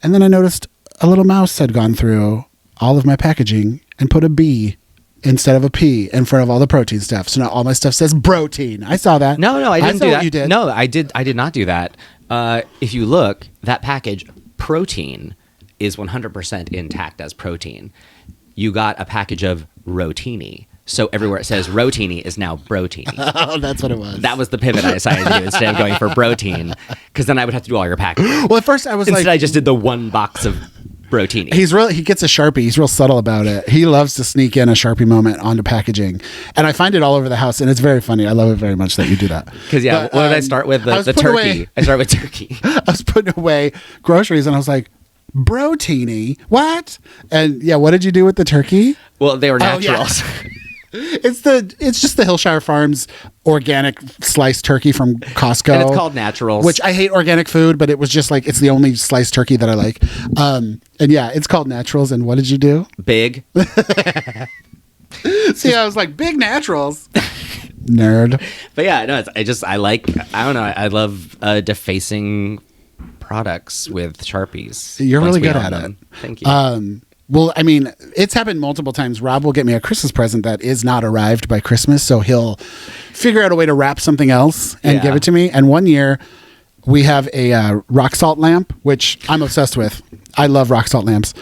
And then I noticed a little mouse had gone through all of my packaging and put a B instead of a P in front of all the protein stuff. So now all my stuff says protein. I saw that. No, I didn't saw do what that. You did. No, I did not do that. If you look, that package, protein, is 100% intact as protein. You got a package of rotini. So everywhere it says rotini is now brotini. Oh, that's what it was. That was the pivot I decided to do instead of going for protein, because then I would have to do all your packing. Well, at first I was Instead, like, I just did the one box of rotini. he gets a Sharpie. He's real subtle about it. He loves to sneak in a Sharpie moment onto packaging. And I find it all over the house, and it's very funny. I love it very much that you do that. Because, But, what did I start with? The turkey. I started with turkey. I was putting away groceries, and I was like, brotini? What? And yeah, what did you do with the turkey? Well, they were Oh, yeah. naturals. It's just the Hillshire Farms organic sliced turkey from Costco. And it's called naturals. Which I hate organic food, but it was just like, it's the only sliced turkey that I like. And yeah, it's called naturals. And what did you do? Big. See, I was like, big naturals. Nerd. But yeah, no, I love defacing products with Sharpies. You're once really we good own at them. it. Thank you. Well, I mean, it's happened multiple times. Rob will get me a Christmas present that is not arrived by Christmas, so he'll figure out a way to wrap something else and give it to me. And one year, we have a rock salt lamp, which I'm obsessed with. I love rock salt lamps,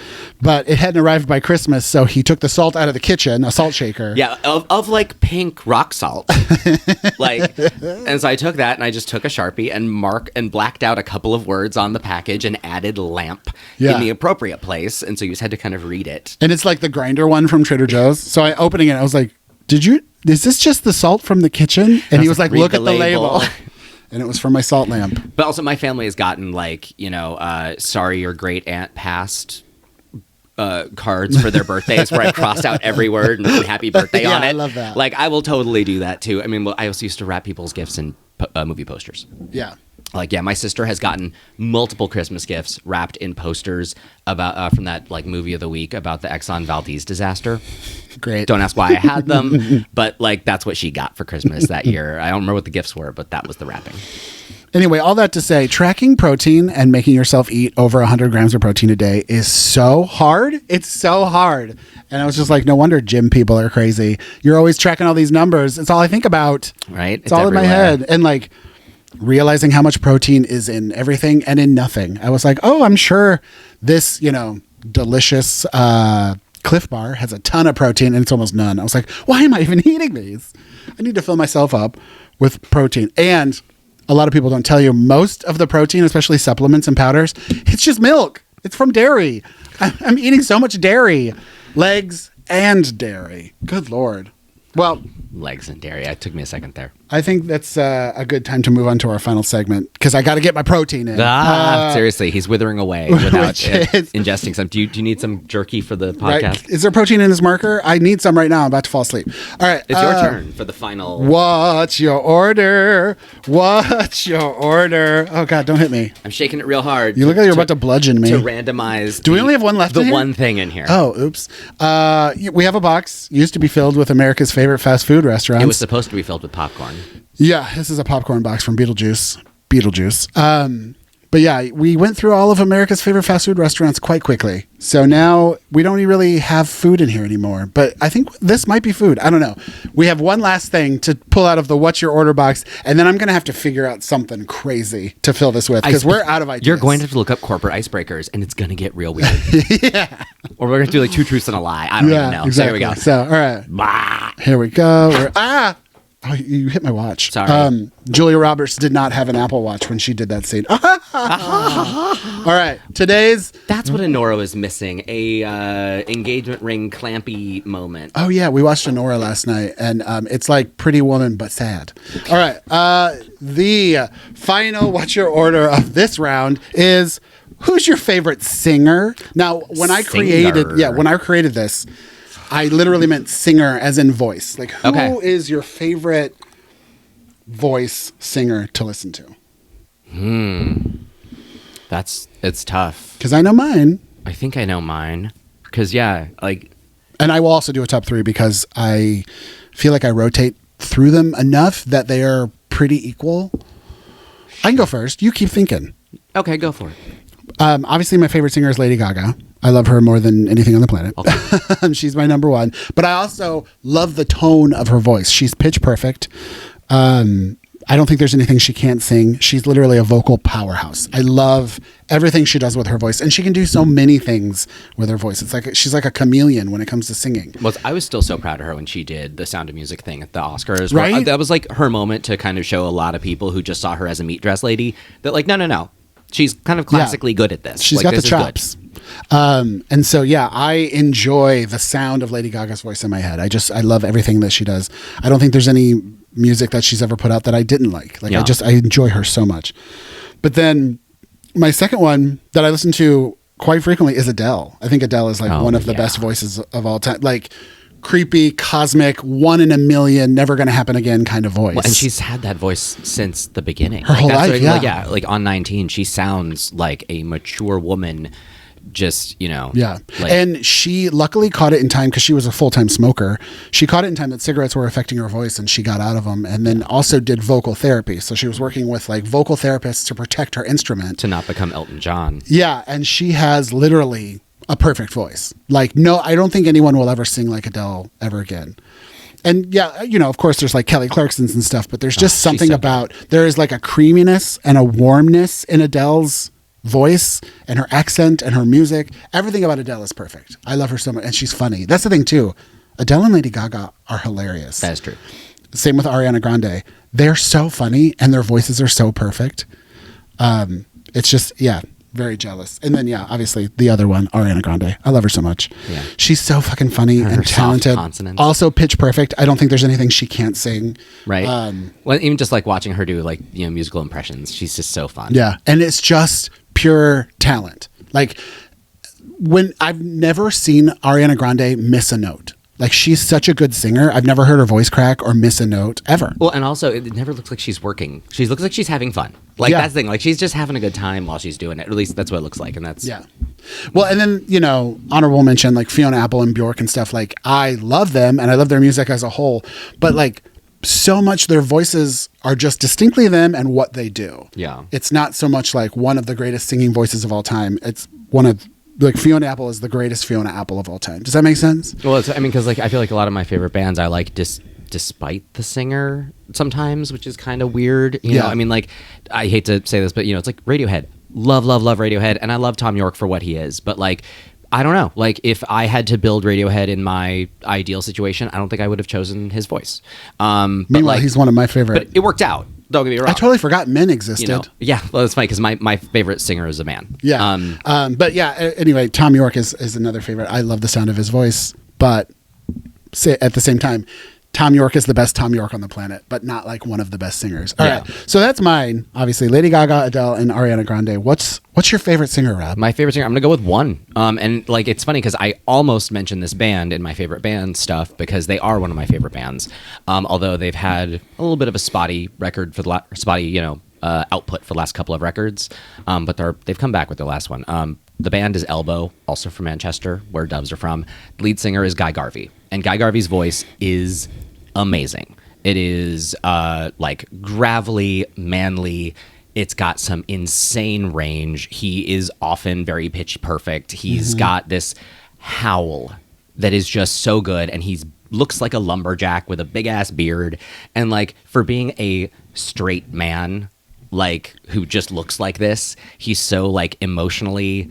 but it hadn't arrived by Christmas, so he took the salt out of the kitchen, a salt shaker. Yeah, of like pink rock salt. And so I took that and I just took a Sharpie and blacked out a couple of words on the package and added lamp in the appropriate place. And so you just had to kind of read it. And it's like the grinder one from Trader Joe's. So I opening it, I was like, is this just the salt from the kitchen? And he was like, look at the label. And it was from my salt lamp. But also my family has gotten like, sorry your great aunt passed cards for their birthdays where I crossed out every word and put happy birthday on it. I love that. Like, I will totally do that too. I mean, I also used to wrap people's gifts in movie posters. Yeah. Like, yeah, my sister has gotten multiple Christmas gifts wrapped in posters about from that like movie of the week about the Exxon Valdez disaster. Great. Don't ask why I had them, but like that's what she got for Christmas that year. I don't remember what the gifts were, but that was the wrapping. Anyway, all that to say, tracking protein and making yourself eat over 100 grams of protein a day is so hard. It's so hard. And I was just like, no wonder gym people are crazy. You're always tracking all these numbers. It's all I think about. Right. It's all everywhere. in my head. And like realizing how much protein is in everything and in nothing. I was like, oh, I'm sure this, delicious Cliff Bar has a ton of protein and it's almost none. I was like, why am I even eating these? I need to fill myself up with protein. And a lot of people don't tell you most of the protein, especially supplements and powders, it's just milk. It's from dairy. I'm eating so much dairy, legs and dairy. Good Lord. Well, Legs and dairy. It took me a second there. I think that's a good time to move on to our final segment because I got to get my protein in. Seriously, he's withering away without Which is- ingesting some. Do you need some jerky for the podcast? Right? Is there protein in this marker? I need some right now. I'm about to fall asleep. All right. It's your turn for the final. What's your order? What's your order? Oh, God, don't hit me. I'm shaking it real hard. You look like you're about to bludgeon me. To randomize. Do we only have one left The in here? one thing in here. Oh, oops. We have a box. Used to be filled with America's favorite fast food restaurants. It was supposed to be filled with popcorn. Yeah, this is a popcorn box from Beetlejuice. But yeah, we went through all of America's favorite fast food restaurants quite quickly. So now we don't really have food in here anymore. But I think this might be food. I don't know. We have one last thing to pull out of the What's Your Order box. And then I'm going to have to figure out something crazy to fill this with because we're out of ideas. You're going to have to look up corporate icebreakers and it's going to get real weird. Yeah. Or we're going to do like 2 truths and a lie. I don't even know. Exactly. So here we go. So, all right. Bah. Here we go. Oh, you hit my watch. Sorry. Julia Roberts did not have an Apple Watch when she did that scene. All right. That's what Honora was missing. A engagement ring clampy moment. Oh, yeah. We watched Honora last night, and it's like Pretty Woman, but sad. All right. The final What's Your Order of this round is who's your favorite singer? Now, when I created this, I literally meant singer as in voice. Like, who is your favorite voice singer to listen to? It's tough. Because I know mine. I think I know mine. Because, and I will also do a top 3 because I feel like I rotate through them enough that they are pretty equal. I can go first. You keep thinking. Okay, go for it. Obviously, my favorite singer is Lady Gaga. I love her more than anything on the planet. Okay. She's my number one. But I also love the tone of her voice. She's pitch perfect. I don't think there's anything she can't sing. She's literally a vocal powerhouse. I love everything she does with her voice. And she can do so many things with her voice. It's like she's like a chameleon when it comes to singing. Well, I was still so proud of her when she did the Sound of Music thing at the Oscars. Right? That was like her moment to kind of show a lot of people who just saw her as a meat dress lady that like, no. She's kind of classically good at this. She's got the chops. And so, I enjoy the sound of Lady Gaga's voice in my head. I love everything that she does. I don't think there's any music that she's ever put out that I didn't like. I enjoy her so much. But then my second one that I listen to quite frequently is Adele. I think Adele is one of the best voices of all time. Like, creepy, cosmic, 1 in a million, never going to happen again kind of voice. Well, and she's had that voice since the beginning. Her whole life, Like on 19, she sounds like a mature woman. Just, and she luckily caught it in time because she was a full-time smoker. She caught it in time that cigarettes were affecting her voice and she got out of them, and then also did vocal therapy. So she was working with like vocal therapists to protect her instrument. To not become Elton John. Yeah, and she has literally a perfect voice. Like, no, I don't think anyone will ever sing like Adele ever again. And of course there's like Kelly Clarkson's and stuff, but there's just something about, there is like a creaminess and a warmness in Adele's voice and her accent and her music. Everything about Adele is perfect. I love her so much. And she's funny. That's the thing too. Adele and Lady Gaga are hilarious. That is true. Same with Ariana Grande. They're so funny and their voices are so perfect. It's just, very jealous. And then, obviously the other one, Ariana Grande. I love her so much. Yeah. She's so fucking funny and talented. Also pitch perfect. I don't think there's anything she can't sing. Right. Well, even just like watching her do like, musical impressions, she's just so fun. Yeah. And it's just pure talent. Like, when I've never seen Ariana Grande miss a note. Like, she's such a good singer. I've never heard her voice crack or miss a note ever. Well, and also, it never looks like she's working. She looks like she's having fun. Like, that's the thing. Like, she's just having a good time while she's doing it. At least that's what it looks like. And that's... Yeah. Well, and then, honorable mention, like Fiona Apple and Bjork and stuff. Like, I love them and I love their music as a whole. But, like, so much their voices are just distinctly them and what they do. Yeah. It's not so much like one of the greatest singing voices of all time. It's one of... Like, Fiona Apple is the greatest Fiona Apple of all time. Does that make sense? Well, because like I feel like a lot of my favorite bands I like despite the singer sometimes, which is kind of weird. You know, I mean, like, I hate to say this, but it's like Radiohead. Love Radiohead, and I love Tom York for what he is. But like, I don't know. Like, if I had to build Radiohead in my ideal situation, I don't think I would have chosen his voice. Meanwhile, he's one of my favorite. But it worked out. Don't get me wrong. I totally forgot men existed. Yeah, well, it's funny because my favorite singer is a man. Yeah. But anyway, Tom York is another favorite. I love the sound of his voice, but at the same time, Tom York is the best Tom York on the planet, but not like one of the best singers. All right. So that's mine. Obviously, Lady Gaga, Adele, and Ariana Grande. What's your favorite singer, Rob? My favorite singer, I'm going to go with one. And like, it's funny because I almost mentioned this band in my favorite band stuff because they are one of my favorite bands. Although they've had a little bit of a spotty record for the output for the last couple of records. But they've come back with their last one. The band is Elbow, also from Manchester, where Doves are from. The lead singer is Guy Garvey. And Guy Garvey's voice is amazing. It is like gravelly, manly. It's got some insane range. He is often very pitch perfect. He's got this howl that is just so good, and he's looks like a lumberjack with a big ass beard. And like, for being a straight man, like, who just looks like this, he's so like emotionally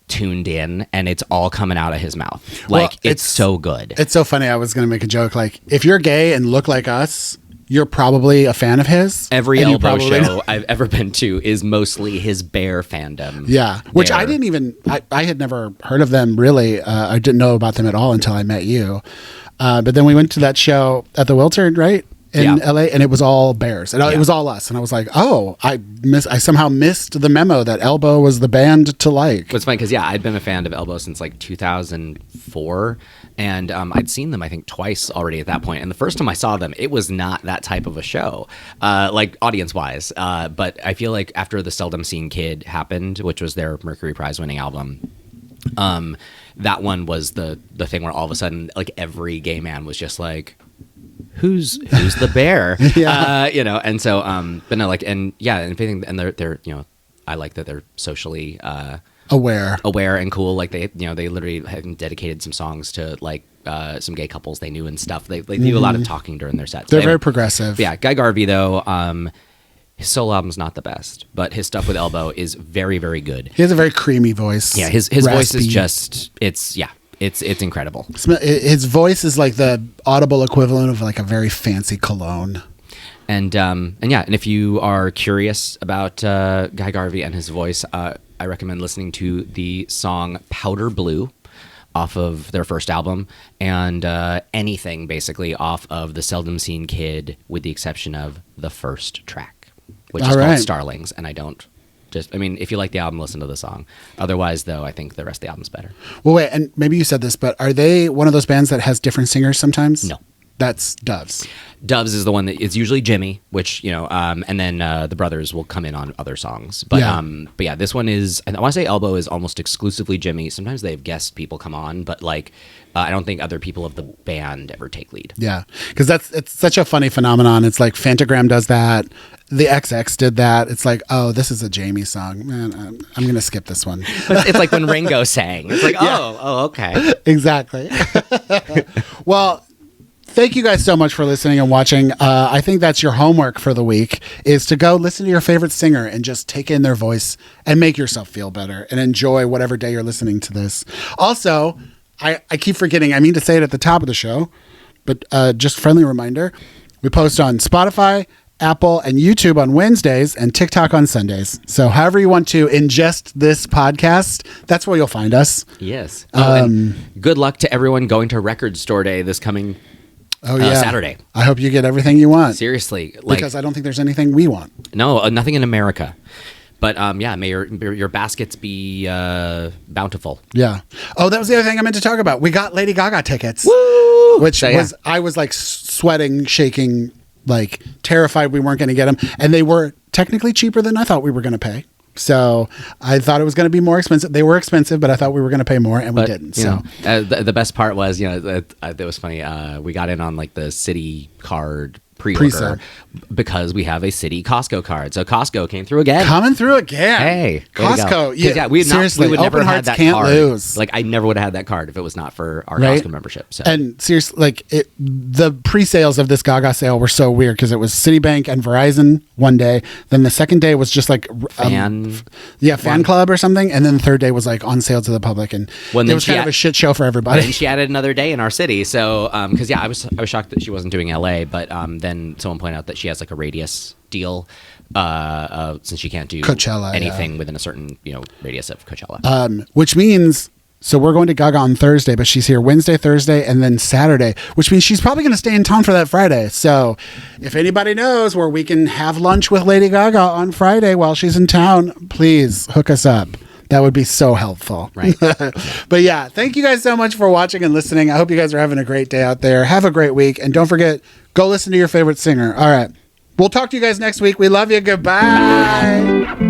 tuned in, and it's all coming out of his mouth. Like, well, it's so good. It's so funny. I was gonna make a joke, like, if you're gay and look like us, you're probably a fan of his. Every Elbow show I've ever been to is mostly his Bear fandom. Yeah, which I didn't even, I had never heard of them really. I didn't know about them at all until I met you. But then we went to that show at the Wiltern, right? In LA, and it was all Bears. And it was all us. And I was like, oh, I somehow missed the memo that Elbow was the band to like. What's funny, because I'd been a fan of Elbow since like 2004. And I'd seen them, I think, twice already at that point. And the first time I saw them, it was not that type of a show, like audience-wise. But I feel like after the Seldom Seen Kid happened, which was their Mercury Prize-winning album, that one was the thing where all of a sudden, like, every gay man was just like, who's the bear? You know. And so, but no, like, and yeah, and they're you know, I like that they're socially aware and cool. Like, they literally have dedicated some songs to like some gay couples they knew and stuff. They do a lot of talking during their sets. They're very progressive. Yeah, Guy Garvey though, his solo album's not the best, but his stuff with Elbow is very, very good. He has a very creamy voice. Yeah, his voice is just it's incredible. His voice is like the audible equivalent of like a very fancy cologne. And if you are curious about Guy Garvey and his voice, I recommend listening to the song Powder Blue off of their first album, and anything basically off of the Seldom Seen Kid, with the exception of the first track, which is called Starlings. And if you like the album, listen to the song. Otherwise, though, I think the rest of the album's better. Well, wait, and maybe you said this, but are they one of those bands that has different singers sometimes? No. That's Doves. Doves is the one that it's usually Jimmy, which, you know, and then the brothers will come in on other songs. But yeah, this one is, I want to say Elbow is almost exclusively Jimmy. Sometimes they have guest people come on, but like, I don't think other people of the band ever take lead. Yeah, because it's such a funny phenomenon. It's like Fantagram does that. The XX did that. It's like, oh, this is a Jamie song. Man, I'm going to skip this one. It's like when Ringo sang. It's like, oh, okay. Exactly. Well, thank you guys so much for listening and watching. I think that's your homework for the week, is to go listen to your favorite singer and just take in their voice and make yourself feel better and enjoy whatever day you're listening to this. Also, I keep forgetting, I mean to say it at the top of the show, but just friendly reminder, we post on Spotify, Apple, and YouTube on Wednesdays, and TikTok on Sundays. So however you want to ingest this podcast, that's where you'll find us. Yes. And good luck to everyone going to Record Store Day this coming Saturday. I hope you get everything you want. Seriously. Because I don't think there's anything we want. No, nothing in America. But may your baskets be bountiful. Yeah. Oh, that was the other thing I meant to talk about. We got Lady Gaga tickets. Woo! Which I was like sweating, shaking, like terrified we weren't going to get them. And they were technically cheaper than I thought we were going to pay. So I thought it was going to be more expensive. They were expensive, but I thought we were going to pay more, and we didn't. So the best part was, that was funny. We got in on like the city card pre-order because we have a city Costco card. So Costco came through again. Coming through again. Hey, Costco. We would never have that can't card. Lose. Like, I never would have had that card if it was not for our Costco membership. So. And seriously, like the pre-sales of this Gaga sale were so weird because it was Citibank and Verizon one day. Then the second day was just like fan club or something, and then the third day was like on sale to the public, and it was kind of a shit show for everybody. And she added another day in our city. So because I was shocked that she wasn't doing LA, but then someone pointed out that she has like a radius deal since she can't do Coachella, anything within a certain radius of Coachella. Which means, so we're going to Gaga on Thursday, but she's here Wednesday, Thursday, and then Saturday, which means she's probably going to stay in town for that Friday. So if anybody knows where we can have lunch with Lady Gaga on Friday while she's in town, please hook us up. That would be so helpful. Right. But yeah, thank you guys so much for watching and listening. I hope you guys are having a great day out there. Have a great week. And don't forget, go listen to your favorite singer. All right. We'll talk to you guys next week. We love you. Goodbye. Bye.